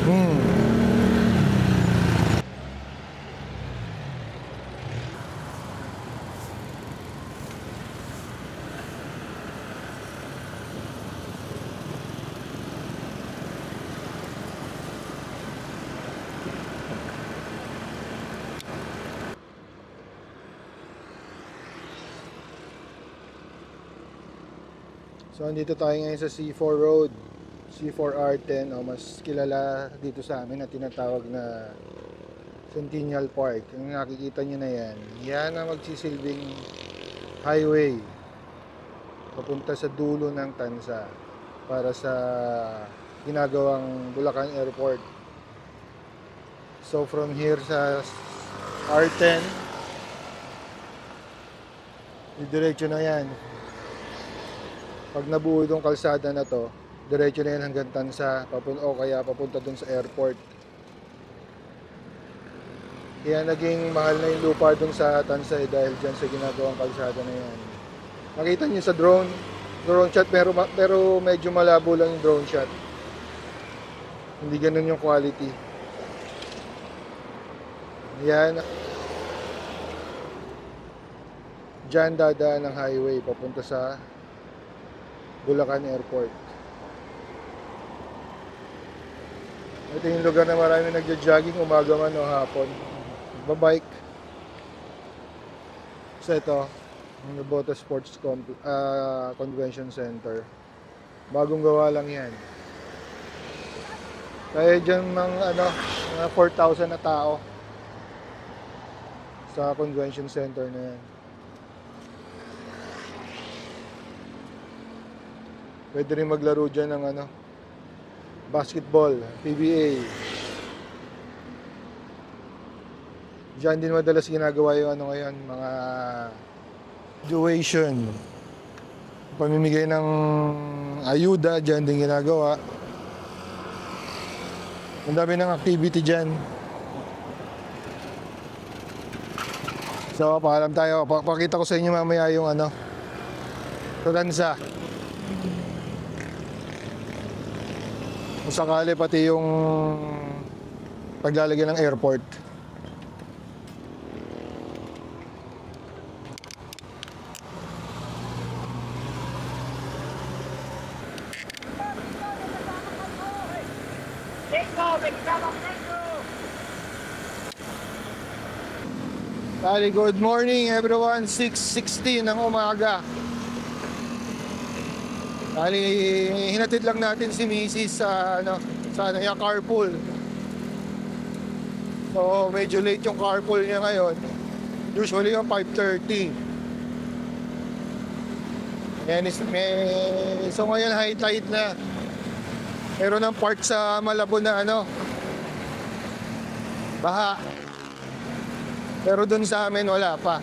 So andito tayo ngayon sa C4 Road, C4R10, o mas kilala dito sa amin na tinatawag na Centennial Park. Yung nakikita nyo na yan ang magsisilbing highway papunta sa dulo ng Tansa para sa ginagawang Bulacan Airport. So from here sa R10, diretso na yan. Pag nabuo itong kalsada na to, diretso na yan hanggang Tansa, o kaya papunta dun sa airport. Kaya naging mahal na yung lupa dun sa Tansa dahil dyan sa ginagawang kalsada na yan. Makita nyo sa drone shot, pero medyo malabo lang yung drone shot. Hindi ganun yung quality. Yan. Dyan dadaan ng highway papunta sa Bulacan Airport. Ito yung lugar na marami nagja-jogging umaga man o hapon. Babike. So ito, ang Nabota Sports Convention Center. Bagong gawa lang yan. Kaya dyan mga 4,000 na tao sa convention center na yan. Pwede rin maglaro dyan ng basketball, PBA. Diyan din madalas ginagawa yung ngayon, mga graduation. Pamimigay ng ayuda, dyan din ginagawa. Ang dami ng activity dyan. So, paalam tayo. Pakita ko sa inyo mamaya yung Tansa. Kung sakali pati yung paglalagay ng airport. Bali, good morning everyone, 6:16 ng umaga. Bali, hinatid lang natin si Mrs. sa yung carpool. So, medyo late yung carpool niya ngayon. Usually yung 5:30. So ngayon high tide na. Meron ng part sa Malabon na baha. Pero dun sa amin wala pa.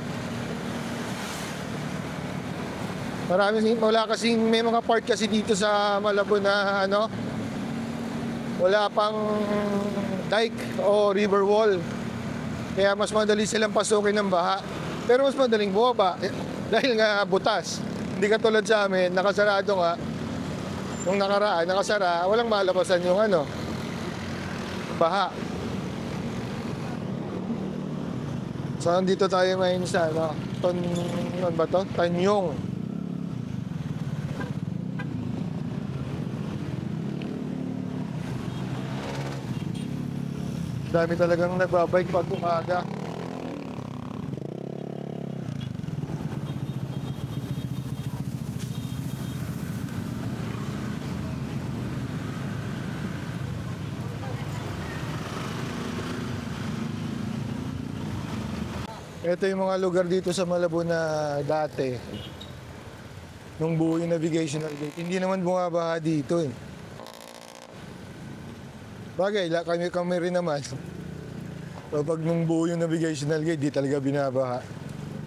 Wala kasi, may mga part kasi dito sa Malabon na wala pang dike o river wall. Kaya mas madali silang pasukin ng baha. Pero mas madaling bumaba dahil nga butas. Hindi katulad sa amin, nakasarado nga. Nung nakaraan, nakasara, walang malabasan yung baha. So nandito tayo ngayon sa Tanyong. Dami talagang nagbabike pag umaga. Ito yung mga lugar dito sa Malabon na dati nung buo yung navigational gate. Hindi naman bumabaha dito eh. Bagay, kami rin naman. So pag nung buo yung navigational gate, di talaga binabaha.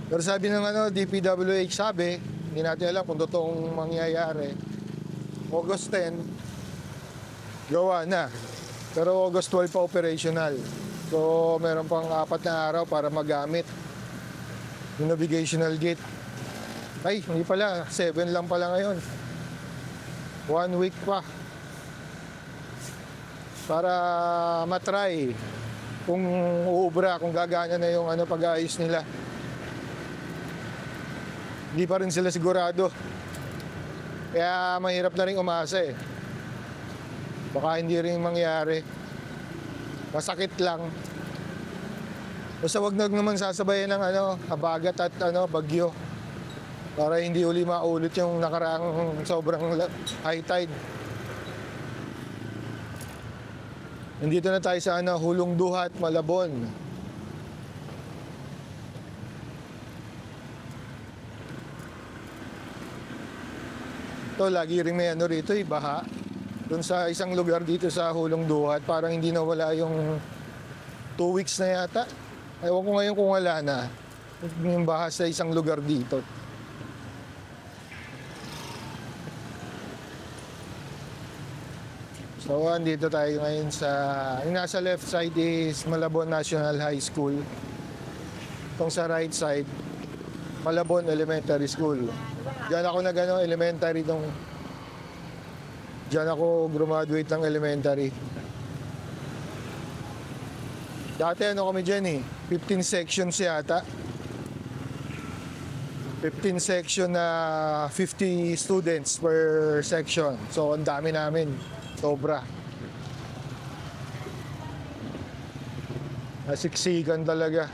Pero sabi ng DPWH, hindi natin alam kung totoong mangyayari. August 10, gawa na. Pero August 12 pa operational. So meron pang 4 na araw para magamit yung navigational gate. Ay, hindi pala. 7 lang pala ngayon. 1 week pa. para matry kung uubra, kung gagana na yung pag-aayos nila. Hindi pa rin sila sigurado. Kaya mahirap na rin umasa eh. Baka hindi rin mangyari. Masakit lang. Basta wag naman sasabayan ng habagat at bagyo. Para hindi uli maulit yung nakaraang sobrang high tide. Nandito na tayo sa Hulong Duhat, Malabon. Ito, lagi rin may rito, baha. Doon sa isang lugar dito sa Hulong Duhat, parang hindi na wala yung 2 weeks na yata. Ewan ko ngayon kung wala na. Yung baha sa isang lugar dito. So, andito tayo ngayon yung nasa left side is Malabon National High School. Itong sa right side, Malabon Elementary School. Diyan ako elementary diyan ako graduate ng elementary. Dati kami dyan 15 sections yata. 15 section na 50 students per section. So, ang dami namin. Sobra. Nasiksikan talaga.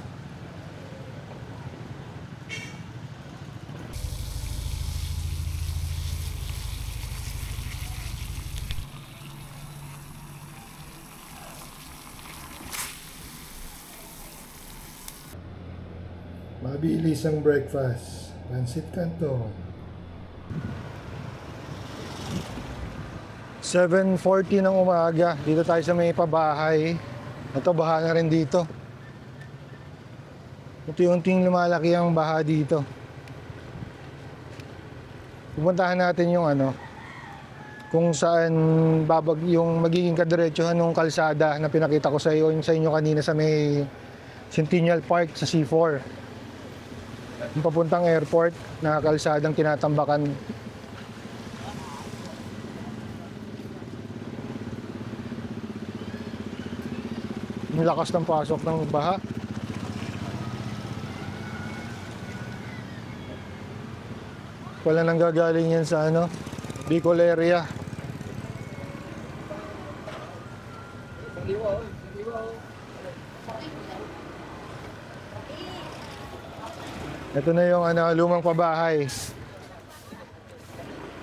Mabilis ang breakfast. Pancit Canton. 7:40 ng umaga. Dito tayo sa may pabahay. Ito, baha na rin dito. Unti-unting lumalaki ang baha dito. Pupuntahan natin yung kung saan yung magiging kadiretsuhan ng kalsada na pinakita ko sa inyo kanina sa may Centennial Park sa C4. Yung papuntang airport na kalsadang tinatambakan. Ang lakas ng pasok ng baha. Wala nang gagaling yan sa Bicol area. Ito na yung lumang pabahay.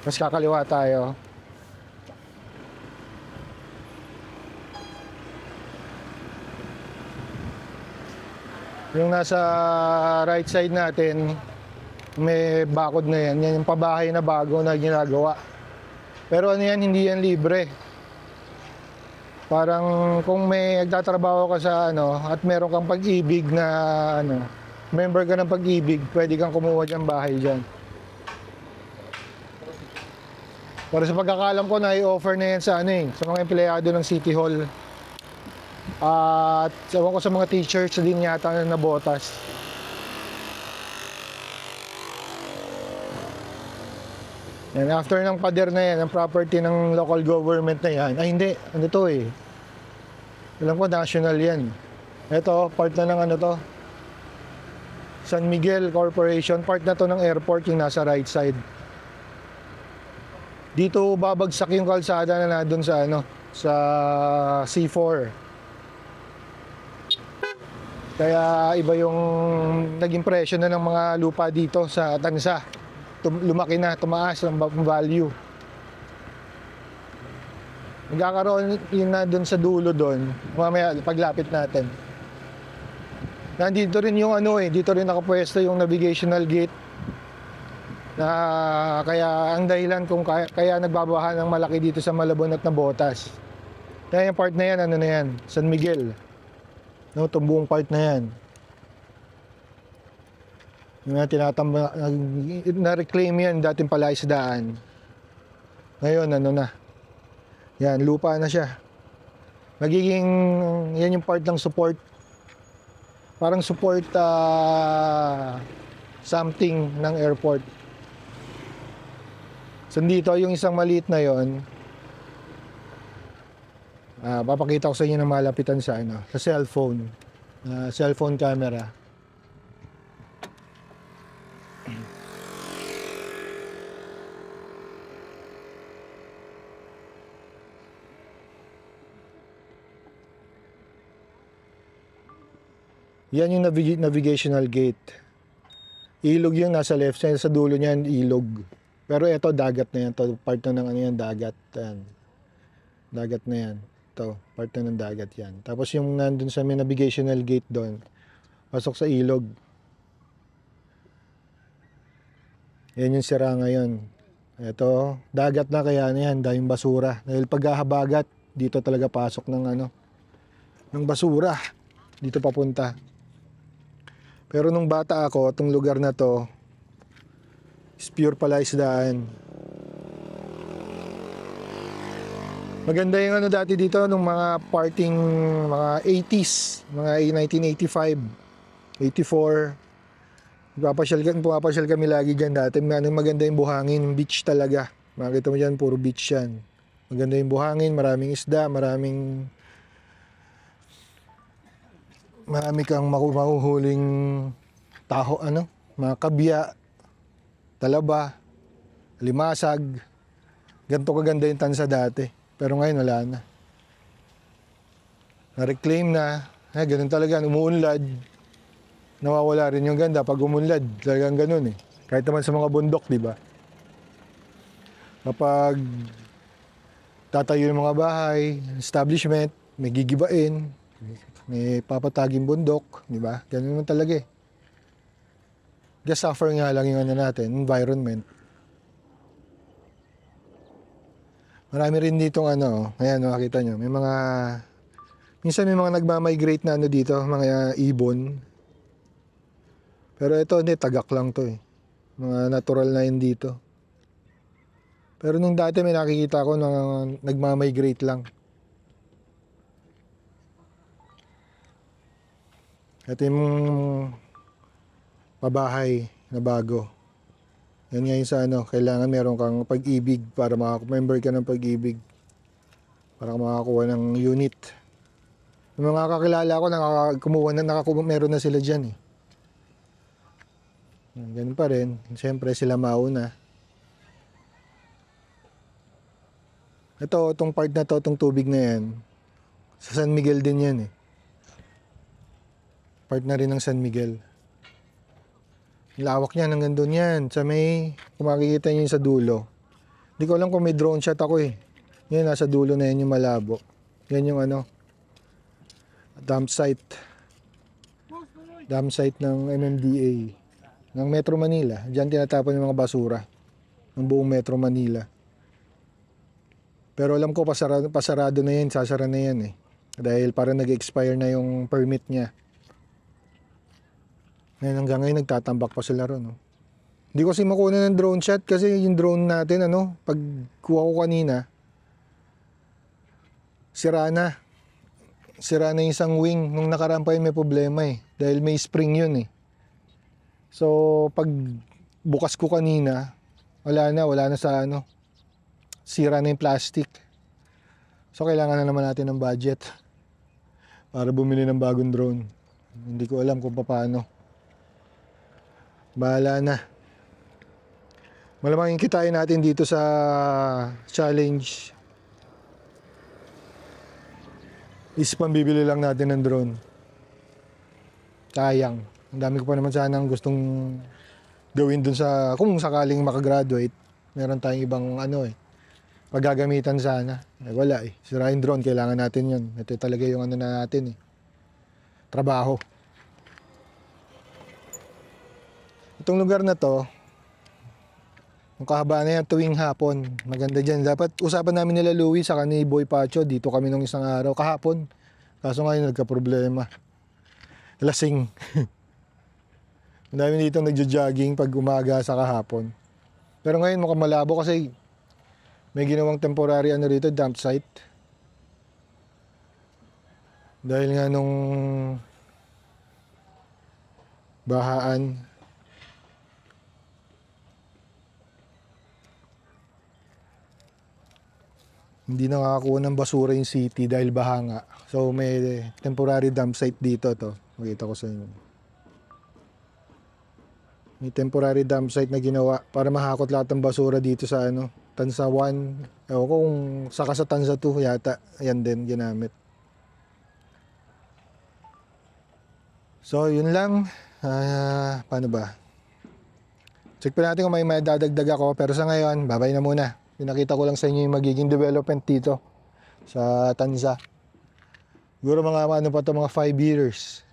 Mas kakaliwa tayo. Yung nasa right side natin, may bakod na yan. Yan yung pabahay na bago na ginagawa. Pero hindi yan libre. Parang kung may nagtatrabaho ka sa at meron kang pag-ibig na member ka ng pag-ibig, pwede kang kumuha dyan bahay dyan. Para sa pagkakalam ko na i-offer na yan sa sa mga empleyado ng City Hall. At ewan ko sa mga teachers din yata na nabotas. And after ng pader na yan, ang property ng local government na yan, ay hindi, to alam ko national yan. Ito, part na ng to, San Miguel Corporation, part na to ng airport yung nasa right side. Dito babagsak yung kalsada na doon sa sa C4. Kaya iba yung naging presyo na ng mga lupa dito sa Tansa. Lumaki na, tumaas ang value. Magkakaroon yun na doon sa dulo doon. Mamaya paglapit natin. Nandito rin yung dito rin nakapwesto yung navigational gate. Na kaya ang dahilan kung kaya nagbabaha ng malaki dito sa Malabon at Nabotas. Kaya yung part na yan, na yan? San Miguel. Itong buong part na yan. Yung na-reclaim yan dating palaisdaan. Ngayon, na. Yan, lupa na siya. Magiging, yan yung part ng support. Parang support something ng airport. So dito, yung isang maliit na yon, Papakita ko sa inyo ng malapitan sa sa cellphone. Cellphone camera. Yan yung navigational gate. Ilog yung nasa left side, sa dulo niyan ilog. Pero ito dagat na yan, to part na ng ano yan, dagat. Yan. Dagat na yan. Ito, part na ng dagat yan. Tapos yung nandun sa may navigational gate doon, pasok sa ilog. Yan yung sira ngayon. Ito, dagat na kaya na yan, dahil basura. Dahil paghahabagat, dito talaga pasok ng ng basura. Dito papunta. Pero nung bata ako, itong lugar na to, is pure pala isdaan. Maganda yung dati dito, nung mga parting, mga 80s, mga 1985, 84. Pumapasyal kami lagi dyan dati. Maganda yung buhangin, yung beach talaga. Makita mo dyan, puro beach yan. Maganda yung buhangin, maraming isda, marami kang makuhuling taho, mga kabya, talaba, limasag. Ganito kaganda yung tansa dati. Pero ngayon wala na. Na-reclaim na. Ganun talaga, umuunlad. Nawawala rin yung ganda pag umunlad. Talagang ganun eh. Kahit naman sa mga bundok, di ba? Kapag tatayo yung mga bahay, establishment, may gigibain, may papataging bundok, di ba? Ganun naman talaga eh. Just suffer nga lang yung natin, environment. Marami rin ditong ayan, makita nyo, may mga, minsan may mga nagmamigrate na dito, mga ibon. Pero ito, hindi, tagak lang to eh. Mga natural na yun dito. Pero nung dati may nakikita ko na nagmamigrate lang. Ito yung pabahay na bago. Yan nga yung sa kailangan meron kang pag-ibig para member ka ng pag-ibig. Para makakuha ng unit. Yung mga kakilala ko, meron na sila dyan eh. Ganun pa rin. Siyempre sila mauna. Itong part na to, itong tubig na yan, sa San Miguel din yan eh. Part na rin ng San Miguel. Lawak niya hanggang doon yan. Sa may, kung makikita nyo yung sa dulo. Hindi ko alam kung may drone shot ako eh. Yan, nasa dulo na yan yung malabo. Yan yung dump site. Dump site ng MMDA. Ng Metro Manila. Diyan tinatapon yung mga basura. Ng buong Metro Manila. Pero alam ko pasarado na yan. Sasara na yan eh. Dahil parang nag-expire na yung permit niya. Ngayon hanggang ngayon nagtatambak pa sila ron. Hindi ko kasi makuha ng drone shot kasi yung drone natin pag kuha ko kanina, sira na yung isang wing. Nung nakaraan pa yun may problema eh. Dahil may spring yun eh. So pag bukas ko kanina, wala na sa sira na yung plastic. So kailangan na naman natin ng budget para bumili ng bagong drone. Hindi ko alam kung paano. Bahala na. Malamang kitain natin dito sa challenge is pambibili lang natin ng drone. Sayang. Ang dami ko pa naman sanang gustong gawin dun sa, kung sakaling makagraduate, meron tayong ibang paggagamitan sana. Wala eh. Sira yung drone, kailangan natin yun. Ito talaga yung na natin eh. Trabaho. Itong lugar na to, yung kahabaan na yan tuwing hapon, maganda dyan. Dapat usapan namin nila Louie saka ni Boy Pacho, dito kami nung isang araw, kahapon. Kaso ngayon nagka-problema. Lasing. Ang dami dito nagjo-jogging pag umaga sa kahapon. Pero ngayon mukhang malabo kasi may ginawang temporary rito, dump site. Dahil nga nung bahaan. Hindi nakakakuha ng basura yung city dahil baha nga. So may temporary dump site dito to. Makita ko sa inyo. May temporary dump site na ginawa para mahakot lahat ng basura dito sa ano, Tansa 1. Ewan ko kung saka sa Tansa 2 yata. Ayan din ginamit. So yun lang. Paano ba? Check pa natin kung may madadagdag ako. Pero sa ngayon, babay na muna. Pinakita ko lang sa inyo yung magiging development dito sa Tanza. Siguro mga ano pa to, mga 5 years.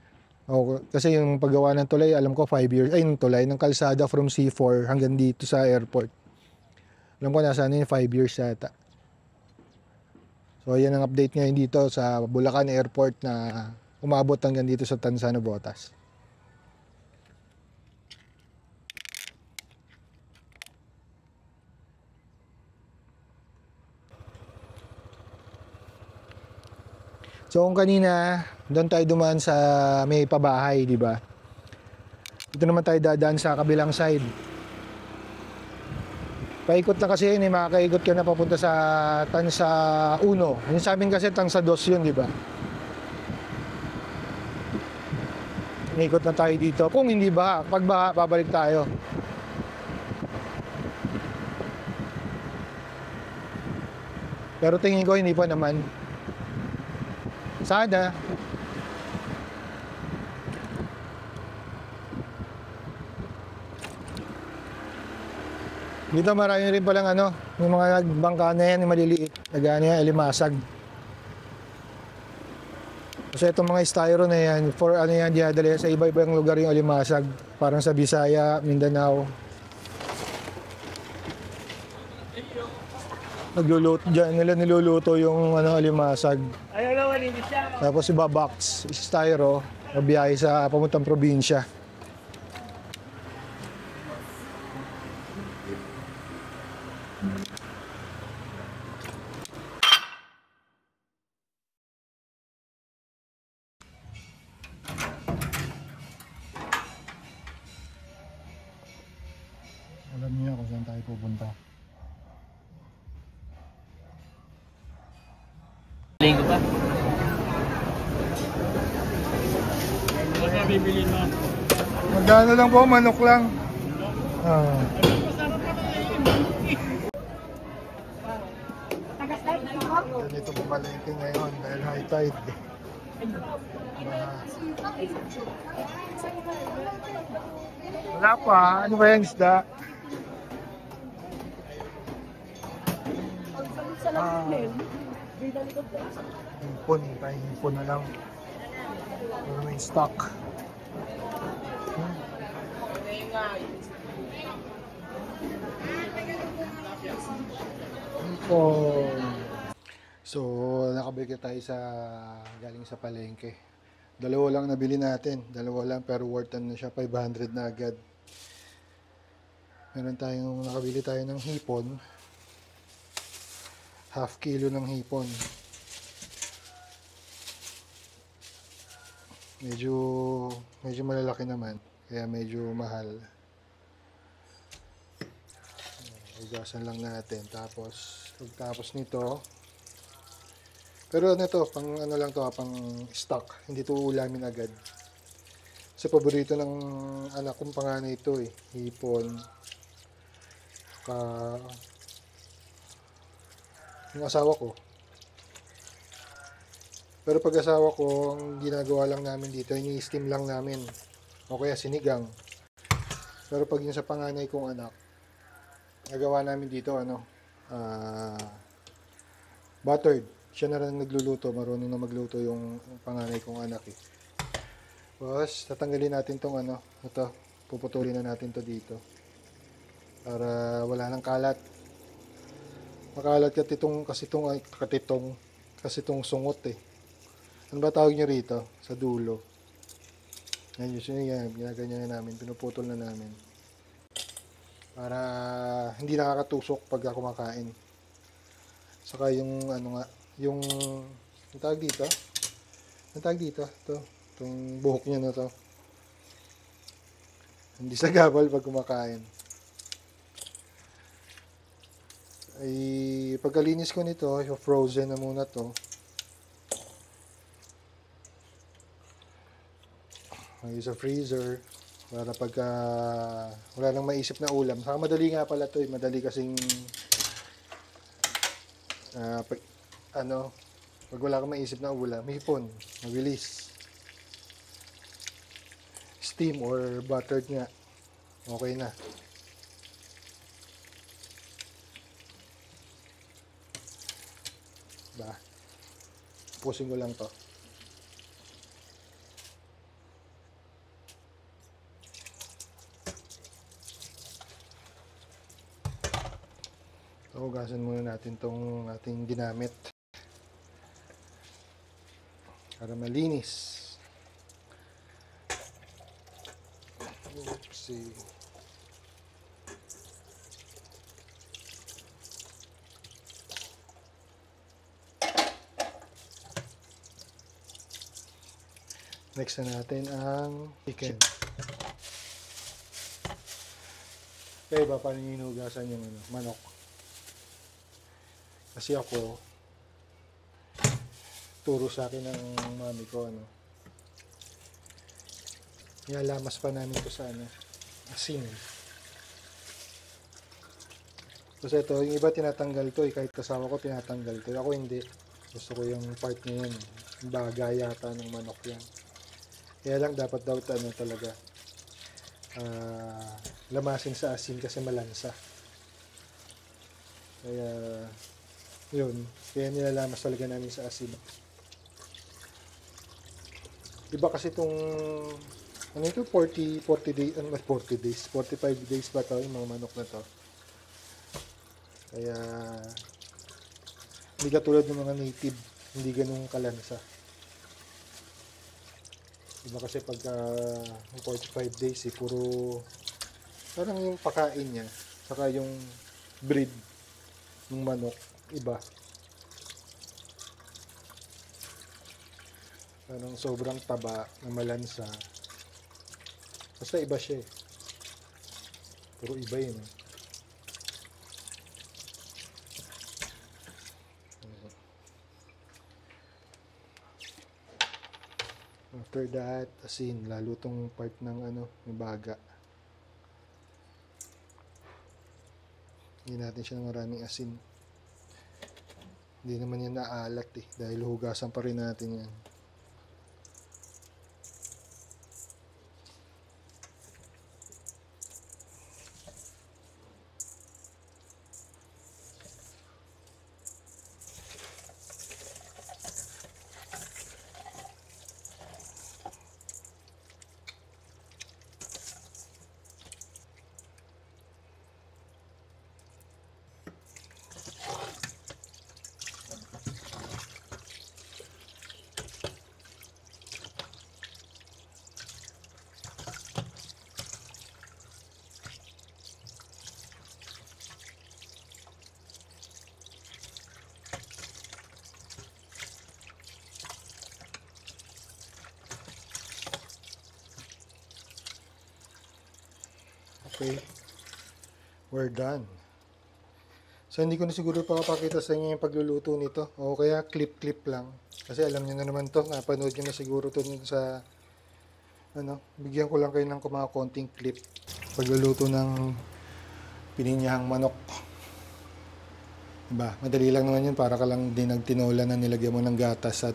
O, kasi yung paggawa ng tulay, alam ko 5 years. Ay, yung tulay ng kalsada from C4 hanggang dito sa airport. Alam ko nasa ano yung 5 years yata. So, yan ang update ngayon dito sa Bulacan Airport na umabot hanggang dito sa Tanza, Navotas. So kung kanina, doon tayo dumaan sa may pabahay, di ba? Dito naman tayo dadaan sa kabilang side. Paikot na kasi yun, makakaikot ka na papunta sa Tansa 1. Yung sa amin kasi Tansa 2 yun, di ba? Ikot na tayo dito. Kung hindi baha, pag baha, babalik tayo. Pero tingin ko hindi pa naman. Sana. Dito marami rin palang ano, yung mga nagbangka na yan, yung maliliit. Nagano yan, alimasag. Kasi itong mga styro na yan, for ano yan, dinadala sa iba-ibang lugar yung alimasag. Parang sa Bisaya, Mindanao. Nagluluto dyan, nila niluluto yung ano, alimasag. Tapos iba-box, styro, mabiyahe sa pamuntang probinsya. Alam niyo kung saan tayo pupunta. Linggo pa. Ano na bibili mo? Magkano lang po, manok lang. Ganito pumalengke ngayon dahil high tide. Wala pa, ano ba yung isda? Himpon, tayo himpon na lang. Pero may stock. So, nakabalik tayo sa galing sa palengke. Dalawa lang nabili natin. Dalawa lang pero worth na siya. 500 na agad. Meron tayong nakabili tayo ng hipon. Half kilo ng hipon. Medyo malalaki naman. Kaya medyo mahal. Ugasan lang natin. Tapos nito. Pero ano to, pang ano lang to, pang stock. Hindi to ulamin agad. Sa paborito ng anak kong panganay ito eh. Hipon. Yung asawa ko. Pero pag asawa ko, ang ginagawa lang namin dito, ini-steam lang namin. O kaya sinigang. Pero pag yung sa panganay kong anak, nagawa namin dito, buttered. Siya na rin nagluluto, marunong na magluto yung panganay kong anak eh. Tapos, tatanggalin natin tong ito, puputulin na natin to dito. Para wala nang kalat. Makalat kasi itong sungot eh. Ano ba tawag nyo rito? Sa dulo. Yan, yan, ginaganyan na namin, pinuputol na namin. Para hindi nakakatusok pag kumakain. Saka yung yung tawag dito? Ang tawag dito? Itong buhok niya na to. Hindi sa gabal pag kumakain. ay pagkalinis ko nito, frozen na muna to. Ay sa freezer para pagka wala nang maisip na ulam. Saka madali nga pala to, madali kasing pag pag wala kang maisip na ulam, hipon, mabilis. Steam or buttered nga. Okay na. Ba? Pusin ko lang to. Hugasan muna natin tong ating ginamit para malinis. Oopsie. Next na natin ang chicken. Kaya ba paano hinugasan yung manok? Kasi ako, turo sa akin ng mami ko, nilalamas pa namin ito sa asin. Kasi ito, yung iba tinatanggal to, kahit kasama ko tinatanggal to. Ako hindi. Gusto ko yung part na yan. Yung baga yata ng manok yan. Kaya lang dapat daw talaga lamasin sa asin kasi malansa. Kaya yun, kaya nilalamas talaga namin sa asin. Iba kasi itong, 40 days, 40 days, 45 days ba ito, yung mga manok na to. Kaya, hindi katulad ng mga native, hindi ganun kalansa. Iba kasi pagka 45 days, puro, parang yung pakain niya, saka yung breed ng manok, iba. Parang sobrang taba na malansa. Basta iba siya eh. Puro iba yun eh. After that, asin. Lalo tong part ng ng baga. Hindi natin siya ng maraming asin. Hindi naman yan naalat eh. Dahil hugasan pa rin natin yan. Okay, we're done. So hindi ko na siguro papakita sa inyo yung pagluluto nito, o kaya clip lang, kasi alam niyo na naman to, napanood niyo na siguro to sa bigyan ko lang kayo ng mga konting clip. Pagluluto ng pininyahang manok, diba? Madali lang naman yun, para ka lang dinagtinola na nilagyan mo ng gatas at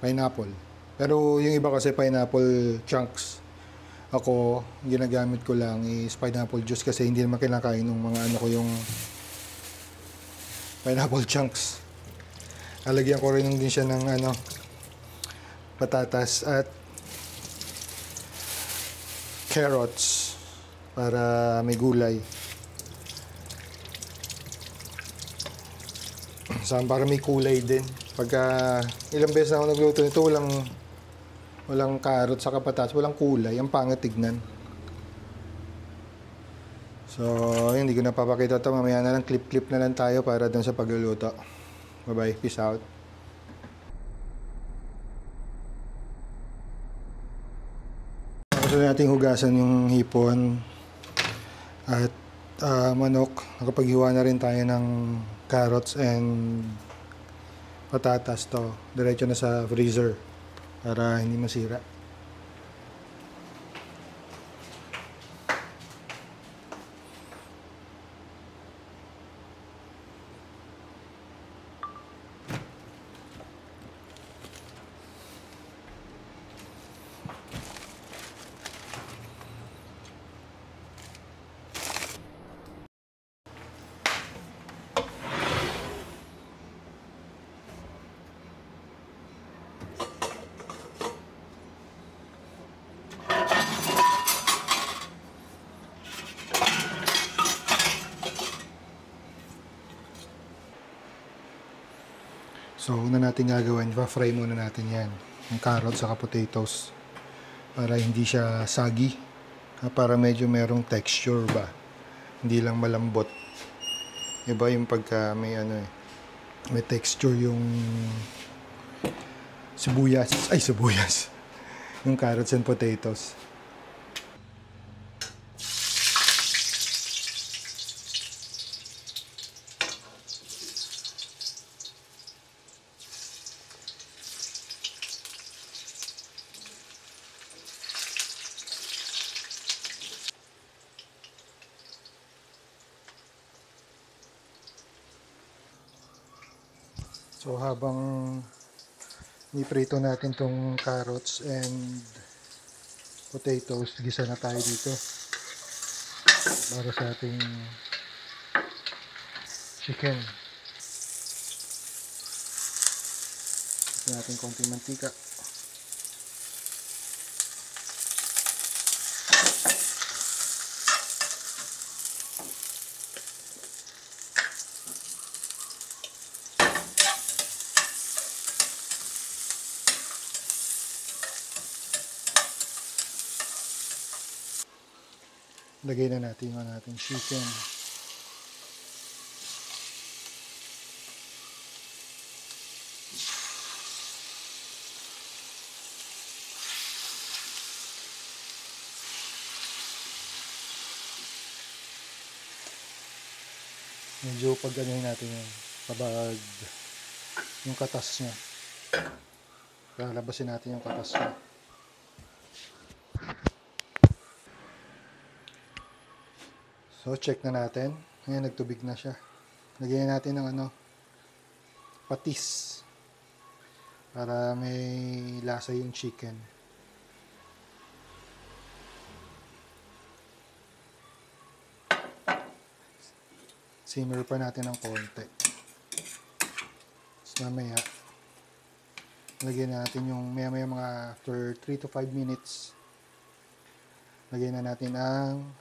pineapple. Pero yung iba kasi pineapple chunks. Ako, ginagamit ko lang is pineapple juice kasi hindi naman kinakain ng mga ko yung pineapple chunks. Lalagyan ko rin din siya ng patatas at carrots para may gulay. Para may kulay din. Pagka ilang beses na ako nagluto nito, walang carrots sa patatas, walang kulay, ang pangit tignan. So, hindi ko na papakita ito. Mamaya na lang, clip na lang tayo para dun sa pagluluto. Bye-bye, peace out. Gusto nating hugasan yung hipon at Manok. Nakapaghiwa na rin tayo ng carrots and patatas to. Diretso na sa freezer para hindi masira. So, una natin gagawin, pa-fry muna natin yan. Yung carrots saka potatoes. Para hindi siya sagi. Para medyo merong texture ba. Hindi lang malambot. Iba yung pagka may may texture yung sibuyas. Yung carrots and potatoes. So habang niprito natin tong carrots and potatoes, gisa na tayo dito para sa ating chicken. Ito natin konting mantika. Lagay na natin yung ating chicken. Medyo pag-anuhin natin yung pabag yung katas niya. Lalabasin natin yung katas niya. So, check na natin. Ngayon, nagtubig na siya. Lagyan natin ng patis. Para may lasa yung chicken. Simmer pa natin ng konti. Tapos mamaya, lagyan natin yung maya mga after 3 to 5 minutes. Lagyan na natin ang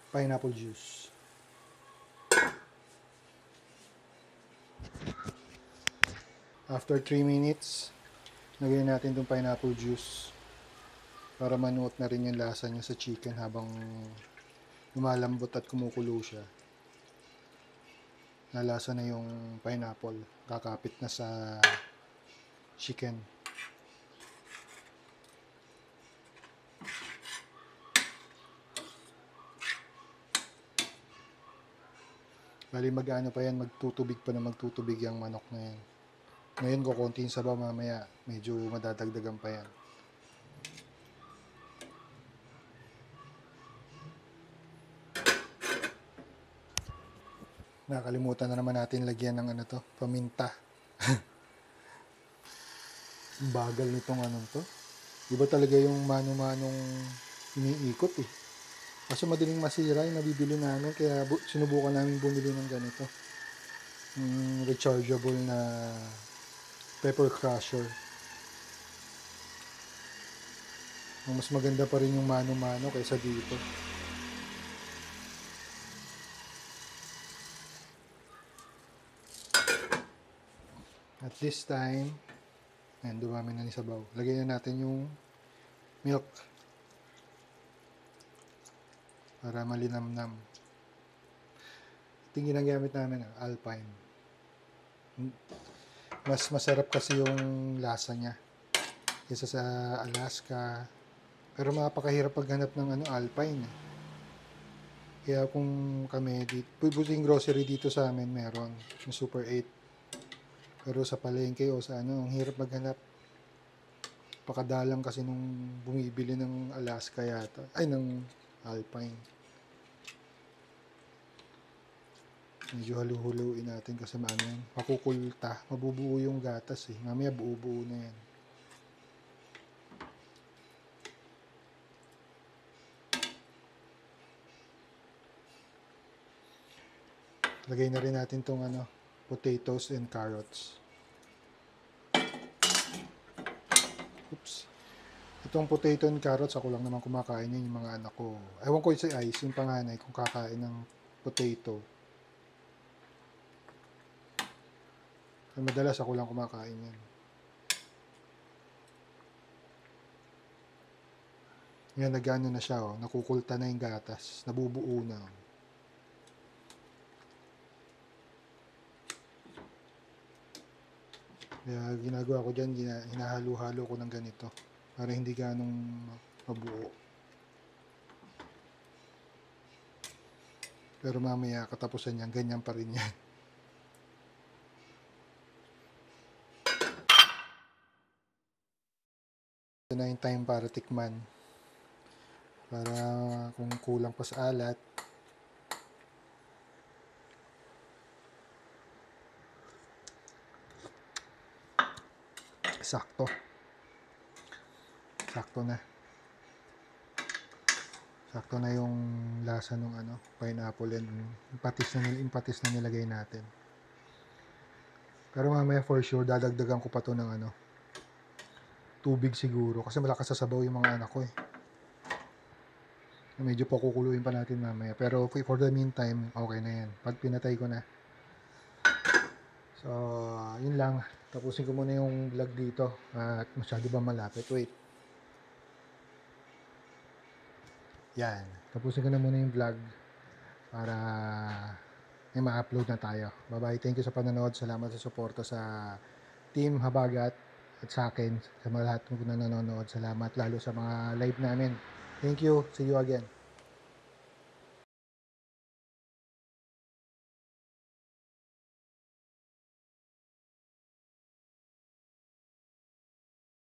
pineapple juice. After 3 minutes, lagyan natin itong pineapple juice para manuot na rin yung lasa niya sa chicken habang lumalambot at kumukulo siya. Nalasa na yung pineapple, kakapit na sa chicken. Bali mag-ano pa yan, magtutubig pa na magtutubig yung manok na yan. Ngayon kukuntiin sabaw, mamaya medyo madadagdagan pa yan. Nakalimutan na naman natin lagyan ng paminta. Bagal nitong to. Iba talaga yung mano-manong iniikot eh. Kaso madaling masira yung nabibili namin, kaya sinubukan namin bumili ng ganito. Rechargeable na pepper crusher. Mas maganda pa rin yung mano-mano kaysa dito. At this time, ayan, dumami na ni sabaw. Lagyan na natin yung milk. Para malinamnam. Ito yung ginagamit namin, Alpine. Mas masarap kasi yung lasa niya kaysa sa Alaska. Pero mapakahirap paghanap ng Alpine. Kaya kung kami, puputing grocery dito sa amin, meron yung Super 8. Pero sa palengke o sa ano, ang hirap maghanap. Pakadalang kasi nung bumibili ng Alaska yata. Ay, ng Alpine. Medyo halu-huluin natin kasi maano yan. Makukulta. Mabubuo yung gatas eh. Mamaya buo-buo na yan. Lagay na rin natin tong ano, potatoes and carrots. Oops. Itong potato and carrots, ako lang naman kumakain yan, yung mga anak ko. Ewan ko si Ice, yung panganay, kung kakain ng potato. Madalas ako lang kumakain yan. Yan, nagano na siya, oh. Nakukulta na yung gatas. Nabubuo na. Kaya ginagawa ko dyan, hinahalo-halo ko ng ganito. Para hindi ganong mabuo. Pero mamaya, katapusan niyan, ganyan pa rin yan. Ito na yung time para tikman. Para kung kulang pa sa alat. Sakto. Sakto na. Sakto na yung lasa ng ano, pineapple and patis na nilagay natin. Pero mamaya for sure dadagdagan ko pa to ng ano, tubig siguro kasi malakas sa sabaw yung mga anak ko eh. Medyo pakukuluin pa natin mamaya. Pero for the meantime, okay na yan. Pag pinatay ko na. So, yun lang. Tapusin ko muna yung vlog dito. At masyado ba malapit? Wait. Yan. Tapusin ko na muna yung vlog para may ma-upload na tayo. Bye-bye. Thank you sa panonood. Salamat sa suporta sa Team Habagat at sa akin. Sa mga lahat ng nanonood. Salamat lalo sa mga live namin. Thank you. See you again.